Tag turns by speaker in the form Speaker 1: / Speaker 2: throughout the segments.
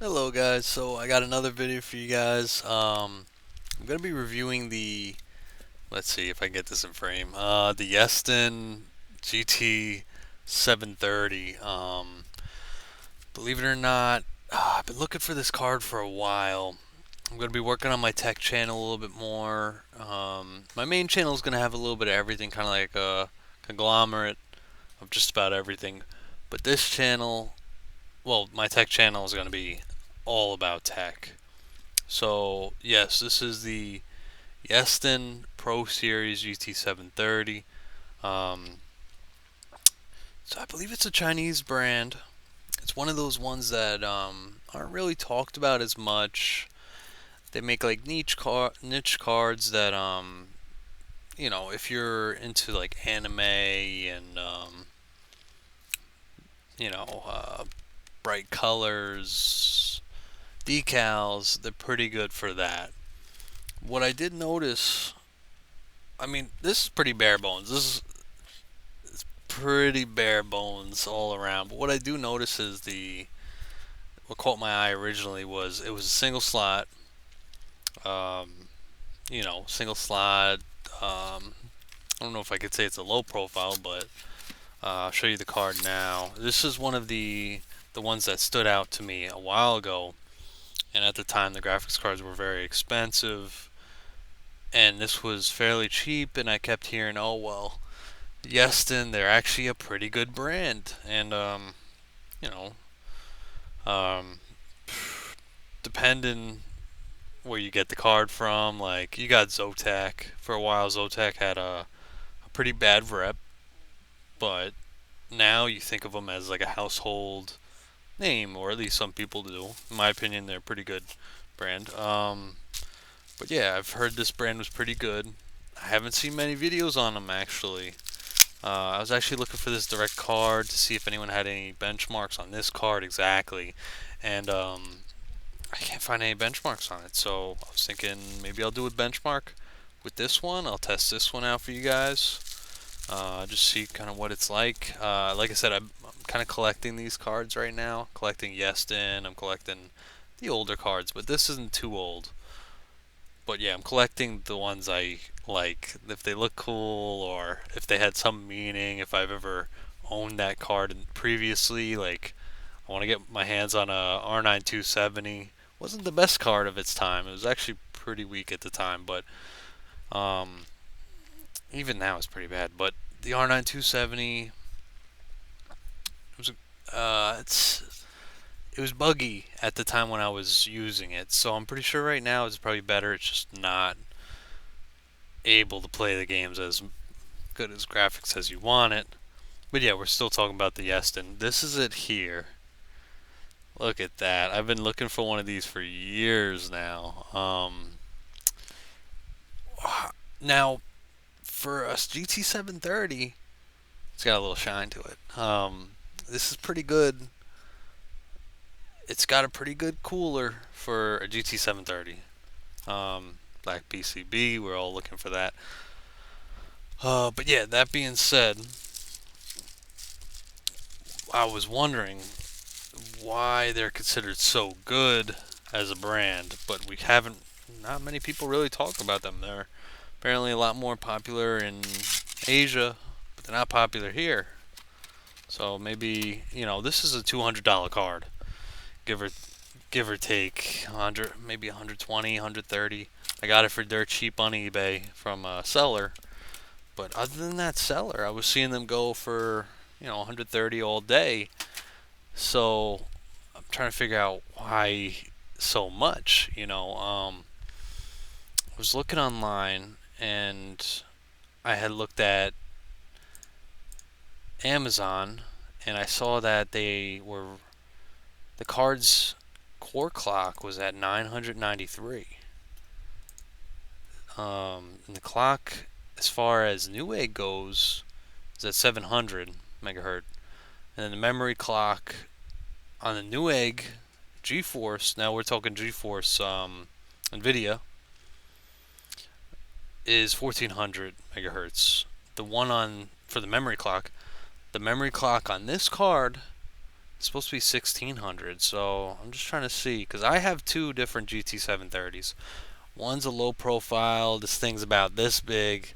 Speaker 1: Hello guys, so I got another video for you guys. I'm gonna be reviewing let's see if I can get this in frame. The Yeston GT 730. Believe it or not, I've been looking for this card for a while. I'm gonna be working on my tech channel a little bit more. My main channel is gonna have a little bit of everything, kind of like a conglomerate of just about everything. But this channel, well, my tech channel is gonna be all about tech. So yes, this is the Yeston Pro Series GT 730. Um, so I believe it's a Chinese brand. It's one of those ones that aren't really talked about as much. They make like niche cards that if you're into like anime and you know uh, bright colors, decals, they're pretty good for that. What I did notice, I mean, this is pretty bare bones. This is pretty bare bones all around. But what I do notice is what caught my eye originally was it was a single slot. Um, single slot. I don't know if I could say it's a low profile, but I'll show you the card now. This is one of the ones that stood out to me a while ago, and at the time the graphics cards were very expensive, and this was fairly cheap. And I kept hearing, "Oh well, Yeston, they're actually a pretty good brand," and you know, um, depending where you get the card from, like you got Zotac. For a while, Zotac had a pretty bad rep, but now you think of them as like a household name, or at least some people do. In my opinion, they're a pretty good brand. But yeah, I've heard this brand was pretty good. I haven't seen many videos on them actually. I was actually looking for this direct card to see if anyone had any benchmarks on this card exactly, and I can't find any benchmarks on it. So I was thinking maybe I'll do a benchmark with this one. I'll test this one out for you guys. Just see kind of what it's like. Like I said, I'm kind of collecting these cards right now. Collecting Yeston. I'm collecting the older cards, but this isn't too old. But yeah, I'm collecting the ones I like. If they look cool or if they had some meaning, if I've ever owned that card previously, like I want to get my hands on a R9 270. Wasn't the best card of its time. It was actually pretty weak at the time, but um, even now it's pretty bad. But the R9 270 was it was buggy at the time when I was using it. So I'm pretty sure right now it's probably better. It's just not able to play the games as good as graphics as you want it. But yeah, we're still talking about the Yeston. This is it here. Look at that. I've been looking for one of these for years now. Now for a GT 730, it's got a little shine to it. This is pretty good. It's got a pretty good cooler for a GT 730. Black PCB, we're all looking for that. But yeah, that being said, I was wondering why they're considered so good as a brand, but not many people really talk about them. They're apparently a lot more popular in Asia, but they're not popular here. So maybe, this is a $200 card, give or give or take 100, maybe 120, 130. I got it for dirt cheap on eBay from a seller. But other than that seller, I was seeing them go for, 130 all day. So I'm trying to figure out why so much, I was looking online and I had looked at Amazon and I saw that the card's core clock was at 993. And the clock, as far as Newegg goes, is at 700 megahertz. And then the memory clock on the Newegg GeForce, now we're talking GeForce NVIDIA, is 1400 megahertz. The one for the memory clock on this card It's supposed to be 1600, so I'm just trying to see because I have two different GT 730s. One's a low profile. This thing's about this big.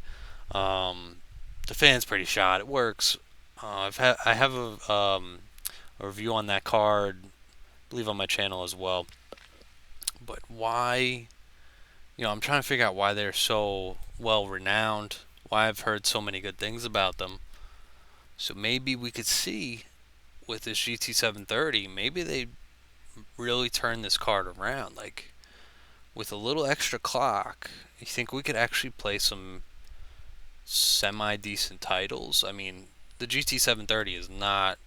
Speaker 1: Um, the fan's pretty shot. It works. I have a review on that card, I believe on my channel as well. But why? I'm trying to figure out why they're so well renowned. Why I've heard so many good things about them. So maybe we could see with this GT 730, maybe they really turn this card around. Like with a little extra clock, you think we could actually play some semi decent titles? I mean, the GT 730 is not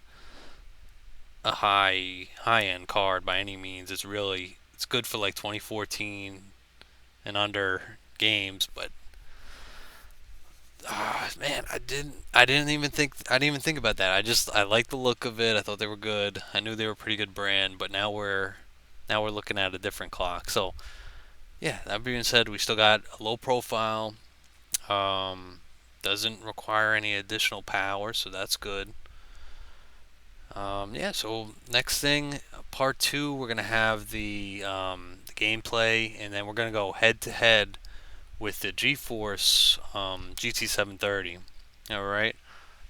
Speaker 1: a high end card by any means. It's good for like 2014 and under games, but man, I didn't even think about that. I like the look of it. I thought they were good. I knew they were a pretty good brand, but now we're looking at a different clock. So yeah, that being said, we still got a low profile. Um, doesn't require any additional power, so that's good. Yeah, so next thing, part two, we're gonna have the gameplay, and then we're gonna go head to head with the GeForce GT 730. All right.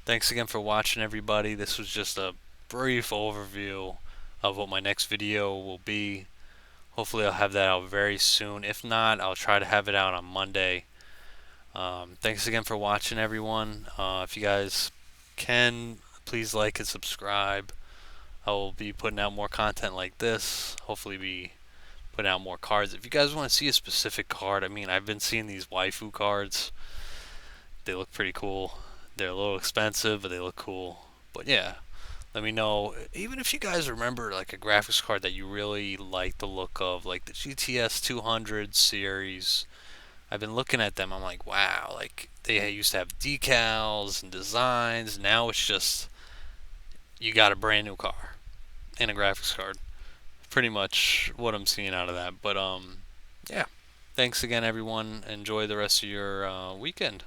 Speaker 1: Thanks again for watching, everybody. This was just a brief overview of what my next video will be. Hopefully, I'll have that out very soon. If not, I'll try to have it out on Monday. Thanks again for watching, everyone. If you guys can, please like and subscribe. I will be putting out more content like this. Hopefully, be putting out more cards. If you guys want to see a specific card, I mean, I've been seeing these waifu cards. They look pretty cool. They're a little expensive, but they look cool. But yeah, let me know. Even if you guys remember like a graphics card that you really like the look of, like the GTS 200 series. I've been looking at them. I'm like, wow, like they used to have decals and designs. Now it's just you got a brand new car and a graphics card. Pretty much what I'm seeing out of that. But yeah, thanks again, everyone. Enjoy the rest of your weekend.